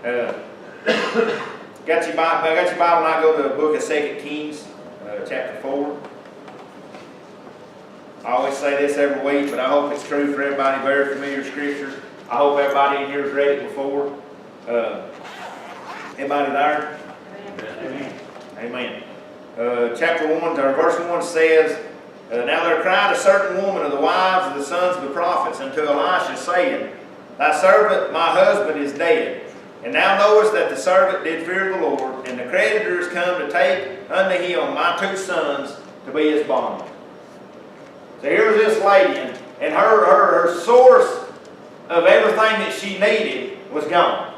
Uh, got your Bible now, go to the book of 2 Kings, chapter 4. I always say this every week, but I hope it's true for everybody, very familiar scripture. I hope everybody in here has read it before. Everybody there? Amen. Amen. Chapter 1, or verse 1 says, Now there cried a certain woman of the wives of the sons of the prophets unto Elisha, saying, Thy servant, my husband, is dead. And thou knowest that the servant did fear the Lord, and the creditors come to take unto him my 2 sons to be his bondmen. So here was this lady, and her source of everything that she needed was gone.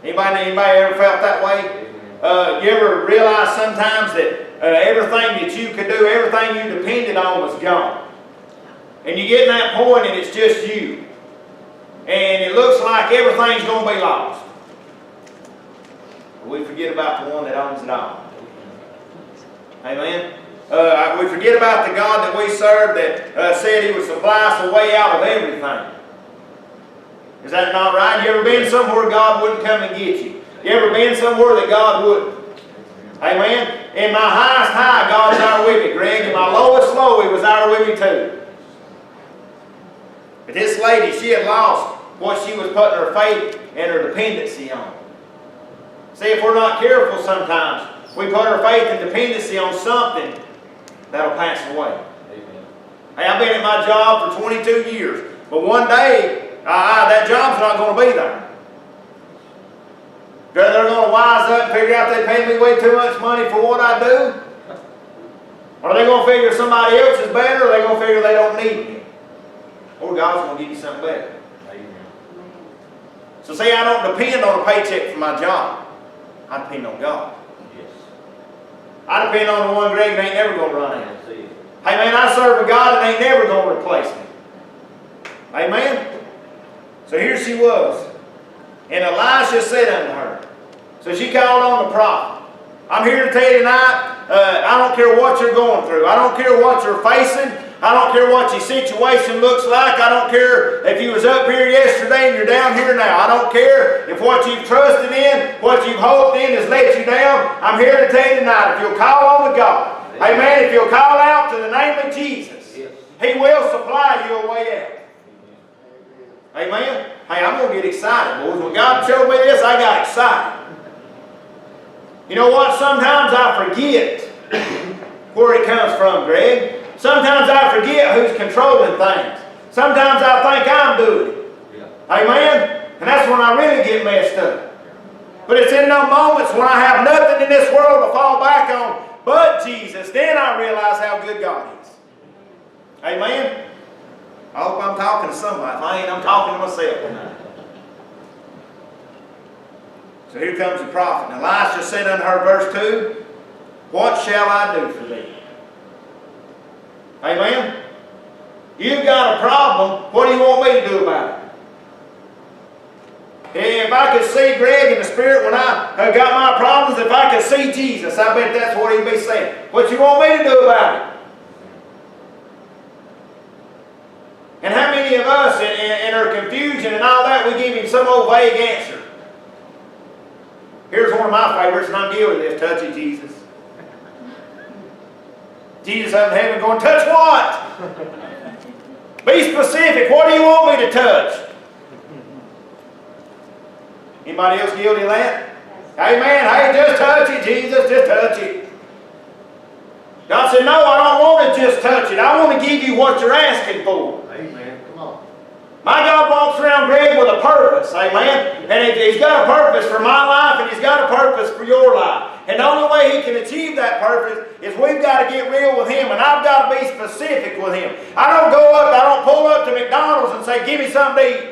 Anybody ever felt that way? You ever realize sometimes that everything that you could do, everything you depended on was gone? And you get in that point and it's just you. And it looks like everything's going to be lost. But we forget about the one that owns it all. Amen? We forget about the God that we serve that said He would supply us a way out of everything. Is that not right? You ever been somewhere God wouldn't come and get you? You ever been somewhere that God wouldn't? Amen? In my highest high, God's there with me, Greg. In my lowest low, He was there with me too. But this lady, she had lost what she was putting her faith and her dependency on. See, if we're not careful sometimes, we put our faith and dependency on something that'll pass away. Amen. Hey, I've been at my job for 22 years, but one day, that job's not going to be there. They're going to wise up and figure out they pay me way too much money for what I do. Or are they going to figure somebody else is better, or are they going to figure they don't need me? Or God's going to give you something better. Amen. So see, I don't depend on a paycheck for my job. I depend on God. Yes. I depend on the one Greg ain't never going to run out. Hey man, I serve a God that ain't never going to replace me. Amen? So here she was. And Elisha said unto her. So she called on the prophet. I'm here to tell you tonight, I don't care what you're going through. I don't care what you're facing. I don't care what your situation looks like. I don't care if you was up here yesterday and you're down here now. I don't care if what you've trusted in, what you've hoped in has let you down. I'm here to tell you tonight, if you'll call on to God, amen, if you'll call out to the name of Jesus, He will supply you a way out. Amen? Hey, I'm going to get excited, boys. When God showed me this, I got excited. You know what? Sometimes I forget where it comes from, Greg. Sometimes I forget who's controlling things. Sometimes I think I'm doing it. Yeah. Amen? And that's when I really get messed up. But it's in those moments when I have nothing in this world to fall back on but Jesus, then I realize how good God is. Amen? I hope I'm talking to somebody. If I ain't, I'm talking to myself tonight. So here comes the prophet. And Elisha said unto her, verse 2, What shall I do for thee? Amen? You've got a problem. What do you want me to do about it? If I could see Greg in the spirit when I got my problems, if I could see Jesus, I bet that's what he'd be saying. What you want me to do about it? And how many of us, in our confusion and all that, we give him some old vague answer? Here's one of my favorites, and I'm guilty of this. Touchy Jesus. Jesus up in heaven going, touch what? Be specific. What do you want me to touch? Anybody else guilty of that? Amen. Hey, just touch it, Jesus. Just touch it. God said, no, I don't want to just touch it. I want to give you what you're asking for. Amen. Come on. My God walks around, Greg, with a purpose. Amen. And He's got a purpose for my life, and He's got a purpose for your life. And the only way He can achieve that purpose is we've got to get real with Him, and I've got to be specific with Him. I don't pull up to McDonald's and say, give me something to eat.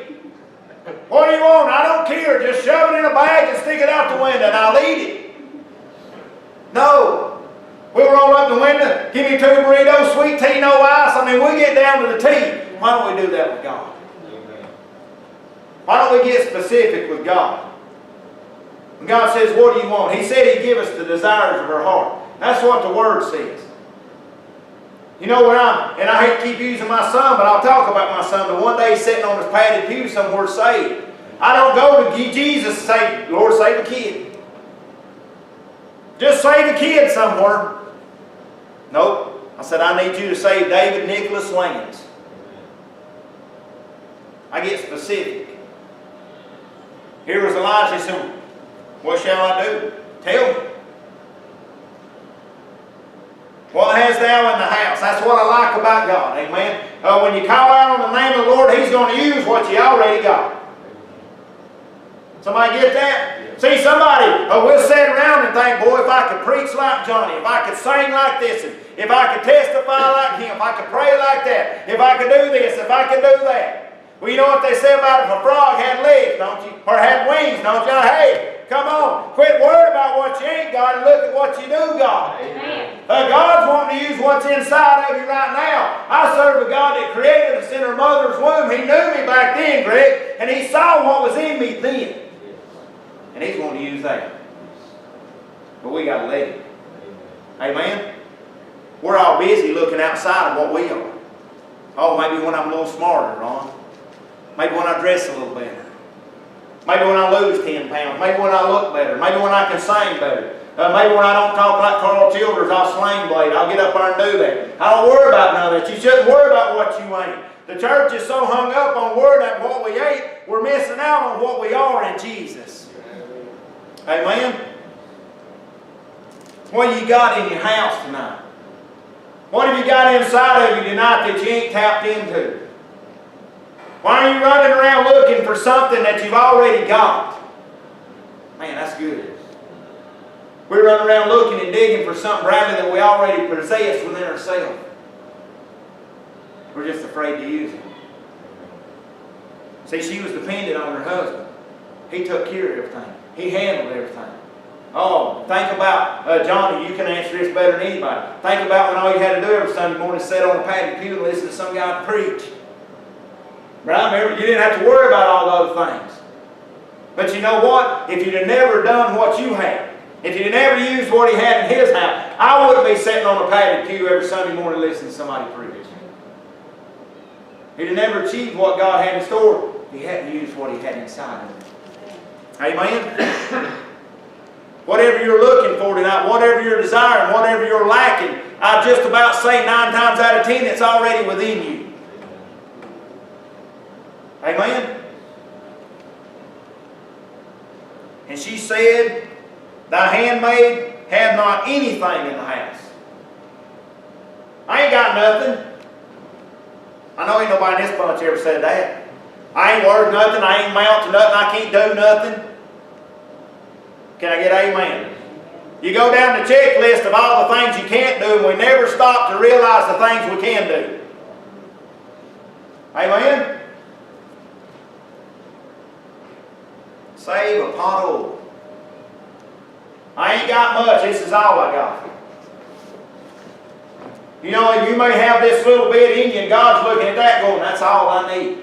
What do you want? I don't care. Just shove it in a bag and stick it out the window, and I'll eat it. No. We'll roll up the window, give me 2 burritos, sweet tea, no ice. I mean, we get down to the tea. Why don't we do that with God? Why don't we get specific with God? When God says, what do you want? He said He'd give us the desires of our heart. That's what the Word says. You know where and I hate to keep using my son, but I'll talk about my son. But one day he's sitting on his padded pew somewhere saved. I don't go to Jesus and say, Lord, save the kid. Just save the kid somewhere. Nope. I said, I need you to save David Nicholas Lance. I get specific. Here was Elijah. He said, what shall I do? Tell me. What hast thou in the house? That's what I like about God. Amen. When you call out on the name of the Lord, He's going to use what you already got. Somebody get that? See, somebody will sit around and think, boy, if I could preach like Johnny, if I could sing like this, if I could testify like him, if I could pray like that, if I could do this, if I could do that. Well, you know what they say about if a frog had legs, don't you? Or had wings, don't you? Hey, come on. Quit worrying about what you ain't got and look at what you do got. Amen. God's wanting to use what's inside of you right now. I serve a God that created us in our mother's womb. He knew me back then, Greg, and He saw what was in me then. And He's going to use that. But we got to let Him. Amen? We're all busy looking outside of what we are. Oh, maybe when I'm a little smarter, Ron. Maybe when I dress a little better. Maybe when I lose 10 pounds. Maybe when I look better. Maybe when I can sing better. Maybe when I don't talk like Carl Childers, I'll sling blade. I'll get up there and do that. I don't worry about none of that. You shouldn't worry about what you ain't. The church is so hung up on worrying about what we ate, we're missing out on what we are in Jesus. Amen? What have you got in your house tonight? What have you got inside of you tonight that you ain't tapped into? Why are you running around looking for something that you've already got? Man, that's good. We're running around looking and digging for something rather than we already possess within ourselves. We're just afraid to use it. See, she was dependent on her husband. He took care of everything. He handled everything. Oh, think about, Johnny, you can answer this better than anybody. Think about when all you had to do every Sunday morning is sit on a patio pew and listen to some guy preach. Right? Remember, you didn't have to worry about all the other things. But you know what? If you'd have never done what you had, if you'd have never used what he had in his house, I wouldn't be sitting on a patio pew every Sunday morning listening to somebody preach. He'd have never achieved what God had in store if he hadn't used what he had inside of him. Amen? Whatever you're looking for tonight, whatever you're desiring, whatever you're lacking, I just about say 9 times out of 10 it's already within you. Amen? And she said, thy handmaid had not anything in the house. I ain't got nothing. I know ain't nobody in this bunch ever said that. I ain't worth nothing. I ain't amount to nothing. I can't do nothing. Can I get amen? You go down the checklist of all the things you can't do, and we never stop to realize the things we can do. Amen? Save a pot of oil. I ain't got much. This is all I got. You know, you may have this little bit in you, and God's looking at that going, that's all I need.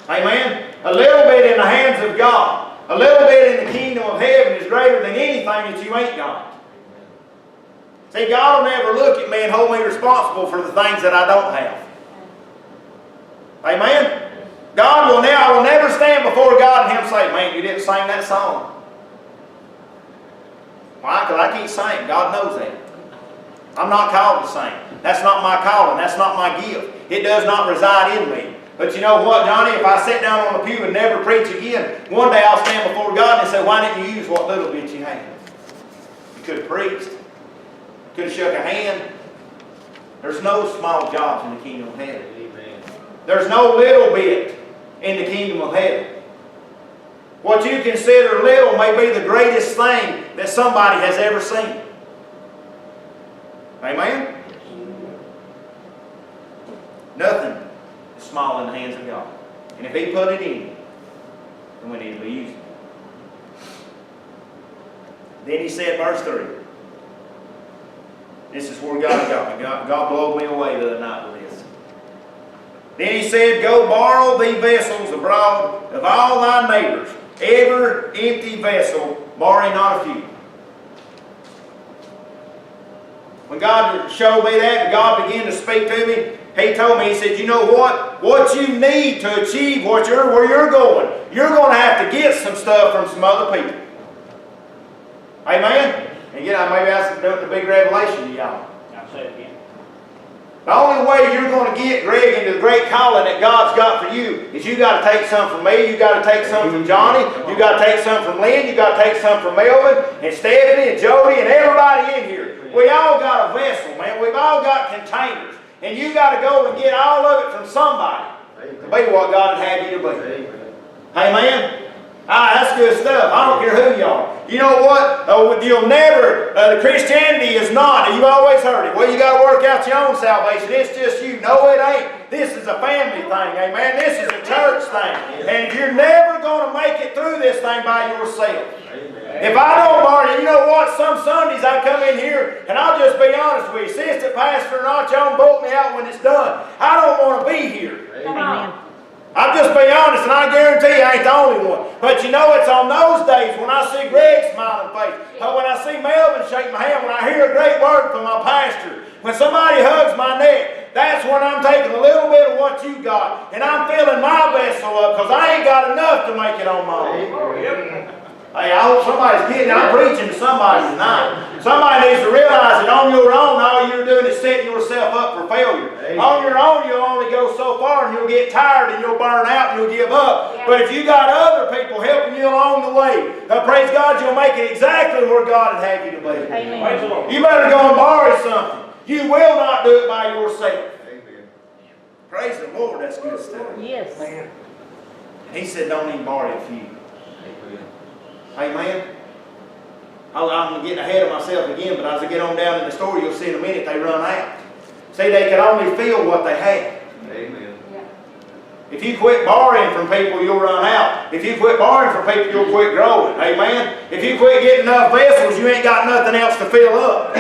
Amen? A little bit in the hands of God. A little bit in the kingdom of heaven is greater than anything that you ain't got. See, God will never look at me and hold me responsible for the things that I don't have. Amen? I will never stand before God and Him say, man, you didn't sing that song. Why? Because I can't sing. God knows that. I'm not called to sing. That's not my calling. That's not my gift. It does not reside in me. But you know what, Johnny? If I sit down on the pew and never preach again, one day I'll stand before God and say, why didn't you use what little bit you had? You could have preached. You could have shook a hand. There's no small jobs in the kingdom of heaven. Amen. There's no little bit in the kingdom of heaven. What you consider little may be the greatest thing that somebody has ever seen. Amen? Nothing is small in the hands of God. And if He put it in, then we need to be using it. Then He said, verse 3. This is where God got me. God blew me away the other night with this. Then He said, go borrow thee vessels abroad of all thy neighbors. Every empty vessel, borrow not a few. When God showed me that, and God began to speak to me, He told me, he said, you know what? What you need to achieve where you're going, you're going to have to get some stuff from some other people. Amen? And maybe that's the big revelation to y'all. I'll say it again. The only way you're going to get, Greg, into the great calling that God's got for you is you got to take some from me, you got to take some from Johnny, you got to take some from Lynn, you got to take some from Melvin, and Stephanie, and Jody, and everybody in here. We all got a vessel, man. We've all got containers. And you got to go and get all of it from somebody to be what God would have you to be. Amen? That's good stuff. I don't care who you are. You know what? You'll never, Christianity is not, you've always heard it, well, you got to work out your own salvation. It's just you. No, it ain't. This is a family thing, amen? This is a church thing. And you're never going to make it through this thing by yourself. If I don't borrow, you know what? Some Sundays I come in here, and I'll just be honest with you, assistant pastor or not, y'all bolt me out when it's done. I don't want to be here. Amen. I'll just be honest, and I guarantee you I ain't the only one. But you know, it's on those days when I see Greg's smiling face, or when I see Melvin shake my hand, when I hear a great word from my pastor, when somebody hugs my neck, that's when I'm taking a little bit of what you got, and I'm filling my vessel up, because I ain't got enough to make it on my own. Hey, I hope somebody's getting it. I'm preaching to somebody tonight. Somebody needs to realize that on your own, all you're doing is setting yourself up for failure. Amen. On your own, you'll only go so far, and you'll get tired, and you'll burn out, and you'll give up. Yeah. But if you got other people helping you along the way, praise God, you'll make it exactly where God would have you to be. Amen. You better go and borrow something. You will not do it by yourself. Amen. Praise the Lord, that's good stuff. Yes. Man. He said, don't even borrow a few. Amen. I'm getting ahead of myself again, but as I get on down in the story, you'll see in a minute they run out. See, they could only feel what they had. Amen. Yeah. If you quit borrowing from people, you'll run out. If you quit borrowing from people, you'll quit growing. Amen. If you quit getting enough vessels, you ain't got nothing else to fill up.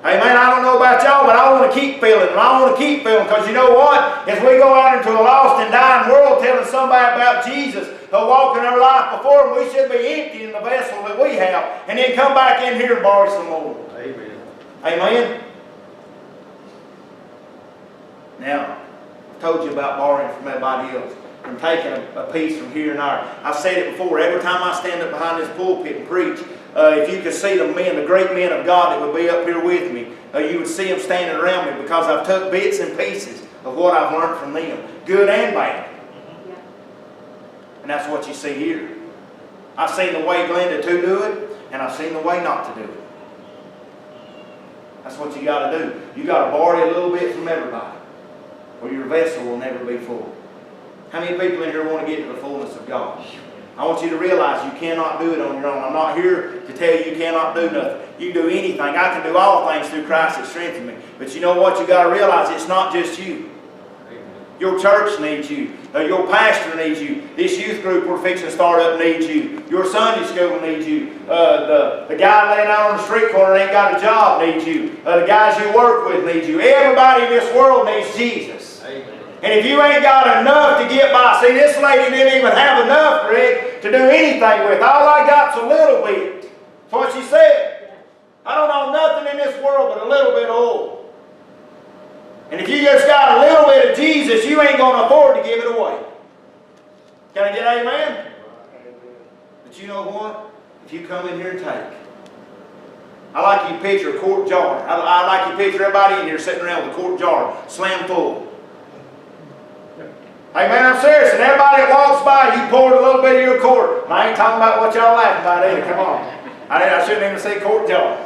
Amen. I don't know about y'all, but I want to keep filling, and I want to keep filling, because you know what? As we go out into a lost and dying world telling somebody about Jesus, walking their life before them, we should be emptying the vessel that we have, and then come back in here and borrow some more. Amen. Amen. Now, I've told you about borrowing from everybody else, from taking a piece from here and there. I've said it before. Every time I stand up behind this pulpit and preach, if you could see the men, the great men of God that would be up here with me, you would see them standing around me, because I've took bits and pieces of what I've learned from them, good and bad. And that's what you see here. I've seen the way Glenda to do it, and I've seen the way not to do it. That's what you got to do. You got to borrow a little bit from everybody, or your vessel will never be full. How many people in here want to get to the fullness of God? I want you to realize you cannot do it on your own. I'm not here to tell you cannot do nothing. You can do anything. I can do all things through Christ that strengthens me. But you know what? You got to realize it's not just you. Your church needs you. Your pastor needs you. This youth group we're fixing to start up needs you. Your Sunday school needs you. The guy laying out on the street corner ain't got a job needs you. The guys you work with need you. Everybody in this world needs Jesus. Amen. And if you ain't got enough to get by, see, this lady didn't even have enough, Greg, to do anything with. All I got's a little bit. That's what she said. I don't know nothing in this world but a little bit of oil. And if you just got a little bit of Jesus, you ain't going to afford to give it away. Can I get amen? But you know what? If you come in here and take, I like you to picture a quart jar. I like you to picture everybody in here sitting around with a quart jar, slam full. Hey man, I'm serious. And everybody that walks by, you poured a little bit of your quart. And I ain't talking about what y'all laughing about either. Come on. I shouldn't even say quart jar.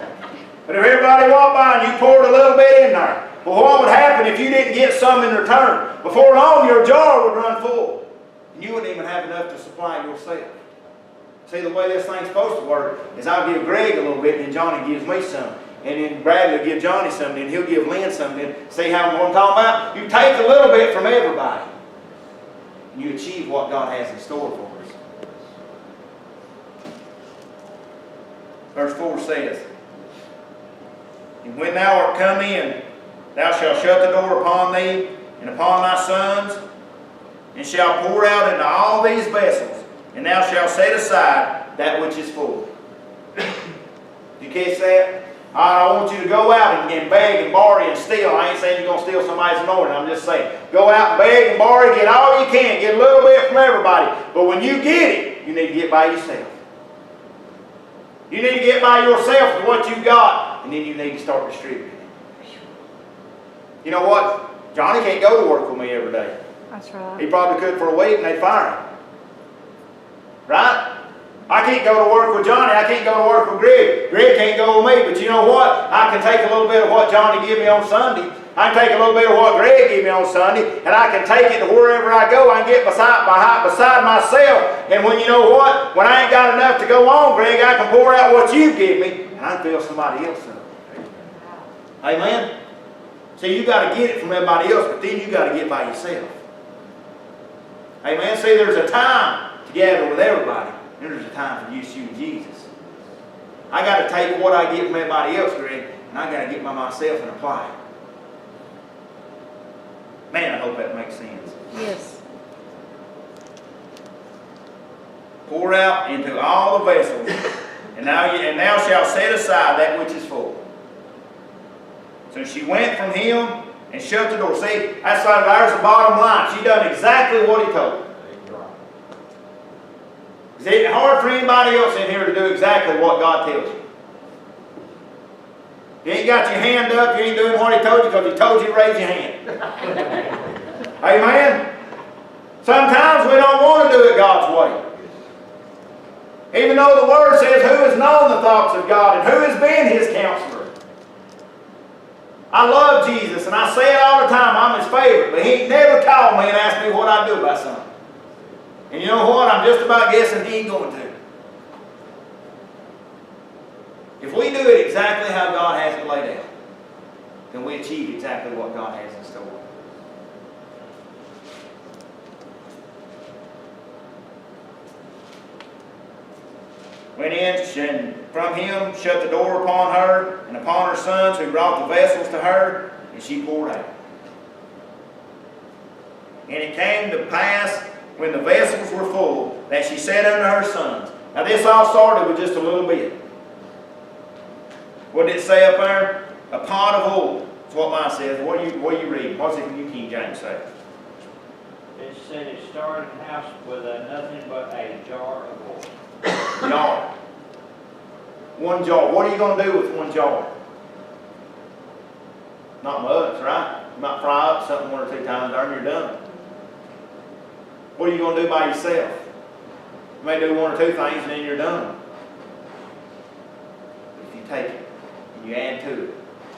But if everybody walked by and you poured a little bit in there, well, what would happen if you didn't get some in return? Before long, your jar would run full. And you wouldn't even have enough to supply yourself. See, the way this thing's supposed to work is I'll give Greg a little bit, and then Johnny gives me some. And then Bradley will give Johnny some, and he'll give Lynn some. Then see how I'm talking about? You take a little bit from everybody, and you achieve what God has in store for us. Verse 4 says, "And when thou art come in, thou shalt shut the door upon thee and upon thy sons, and shalt pour out into all these vessels, and thou shalt set aside that which is full." Did you catch that? I want you to go out and beg and borrow and steal. I ain't saying you're going to steal somebody's anointing. I'm just saying, go out and beg and borrow, get all you can, get a little bit from everybody. But when you get it, you need to get by yourself. You need to get by yourself with what you got, and then you need to start distributing it. You know what? Johnny can't go to work with me every day. That's right. He probably could for a week and they'd fire him. Right? I can't go to work with Johnny. I can't go to work with Greg. Greg can't go with me. But you know what? I can take a little bit of what Johnny gave me on Sunday. I can take a little bit of what Greg gave me on Sunday, and I can take it to wherever I go. I can get beside myself. And when you know what? When I ain't got enough to go on, Greg, I can pour out what you give me, and I can fill somebody else up. Amen? See, you got to get it from everybody else, but then you got to get by yourself. Amen? See, there's a time to gather with everybody. There's a time for use you and Jesus. I got to take what I get from everybody else, Greg, and I got to get by myself and apply it. Man, I hope that makes sense. Yes. Pour out into all the vessels, and now shall set aside that which is full. So she went from him and shut the door. See, that's like there's the bottom line. She done exactly what he told her. It's hard for anybody else in here to do exactly what God tells you. You ain't got your hand up, you ain't doing what he told you because he told you to raise your hand. Amen? Sometimes we don't want to do it God's way. Even though the Word says who has known the thoughts of God and who has been His counselor. I love Jesus and I say it all the time, I'm His favorite, but He never called me and asked me what I'd do about something. And you know what? I'm just about guessing He ain't going to. If we do it exactly how God has it laid out, then we achieve exactly what God has in store. Went in and from him, shut the door upon her and upon her sons who brought the vessels to her, and she poured out. And it came to pass, when the vessels were full, that she said unto her sons. Now this all started with just a little bit. What did it say up there? A pot of oil. That's what mine says. What are you reading? What's it in New King James say? It said it started in the house with nothing but a jar of oil. Jar. One jar. What are you going to do with one jar? Not much, right? You might fry up something 1 or 2 times there and you're done. What are you going to do by yourself? You may do 1 or 2 things and then you're done. If you take it and you add to it,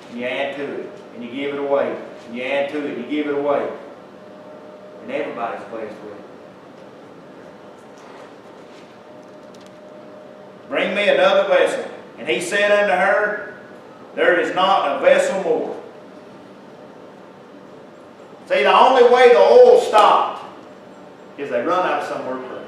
and you add to it, and you give it away, and you add to it, and you give it away, and everybody's blessed with it. Bring me another vessel. And he said unto her, there is not a vessel more. See, the only way the oil stopped is they run out of somewhere to put it.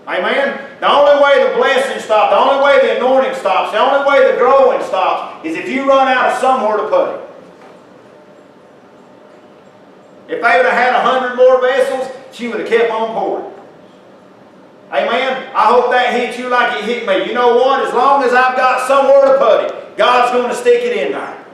Amen? The only way the blessing stops, the only way the anointing stops, the only way the growing stops is if you run out of somewhere to put it. If they would have had 100 more vessels, she would have kept on pouring. Amen? I hope that hit you like it hit me. You know what? As long as I've got somewhere to put it, God's going to stick it in there.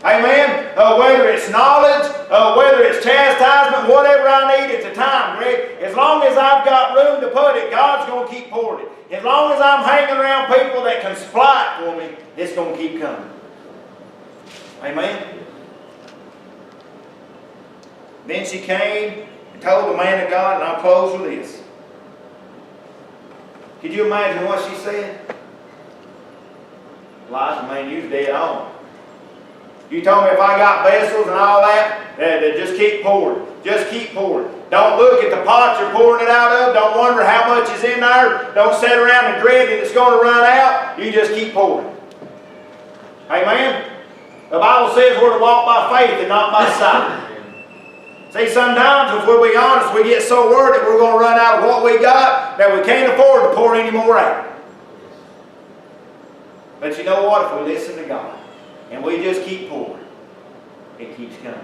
Amen? Whether it's knowledge, whether it's chastisement, whatever I need at the time, Greg, as long as I've got room to put it, God's going to keep pouring it. As long as I'm hanging around people that can supply it for me, it's going to keep coming. Amen? Then she came and told the man of God, and I'll close with this. Could you imagine what she said? Elijah, man, you was dead on. You told me if I got vessels and all that, that just keep pouring. Just keep pouring. Don't look at the pot you're pouring it out of. Don't wonder how much is in there. Don't sit around and dread that it's going to run out. You just keep pouring. Amen? The Bible says we're to walk by faith and not by sight. See, sometimes, if we'll be honest, we get so worried that we're going to run out of what we got that we can't afford to pour any more out. But you know what? If we listen to God and we just keep pouring, it keeps coming.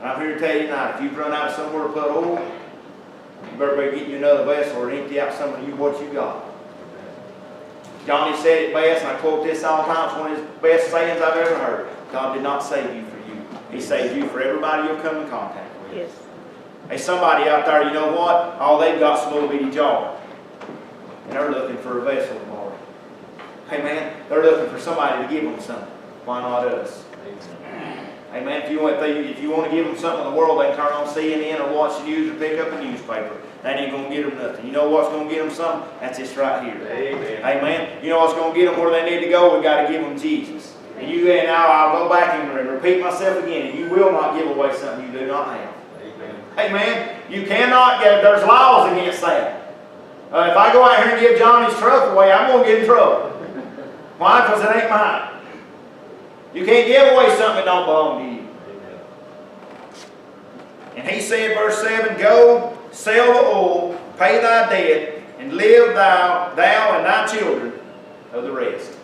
I'm here to tell you tonight, if you've run out of somewhere to put oil, you better get you another vessel or empty out some of what you got. Johnny said it best, and I quote this all the time. It's one of his best sayings I've ever heard. God did not save you for you. He saved you for everybody you'll come in contact with. Yes. There's somebody out there, you know what? All they've got is a little bitty jar. And they're looking for a vessel tomorrow. Hey man, they're looking for somebody to give them something. Why not us? Hey man, if you want to give them something in the world, they can turn on CNN or watch the news or pick up a newspaper. That ain't going to get them nothing. You know what's going to get them something? That's this right here. Amen. Amen. You know what's going to get them where they need to go? We got to give them Jesus. And now I'll go back and repeat myself again. And you will not give away something you do not have. Amen. Amen. You cannot get. There's laws against that. If I go out here and give Johnny's truck away, I'm going to get in trouble. Why? Because it ain't mine. You can't give away something that don't belong to you. Amen. And he said, verse 7, go, sell the oil, pay thy debt, and live thou and thy children of the rest.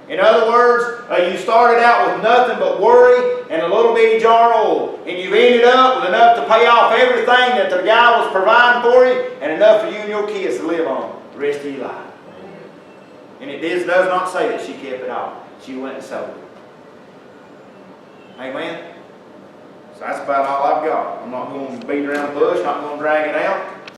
In other words, you started out with nothing but worry and a little bitty jar of oil. And you've ended up with enough to pay off everything that the guy was providing for you, and enough for you and your kids to live on the rest of your life. And it does not say that she kept it all. She went and sold it. Amen? So that's about all I've got. I'm not going to beat around the bush, not going to drag it out.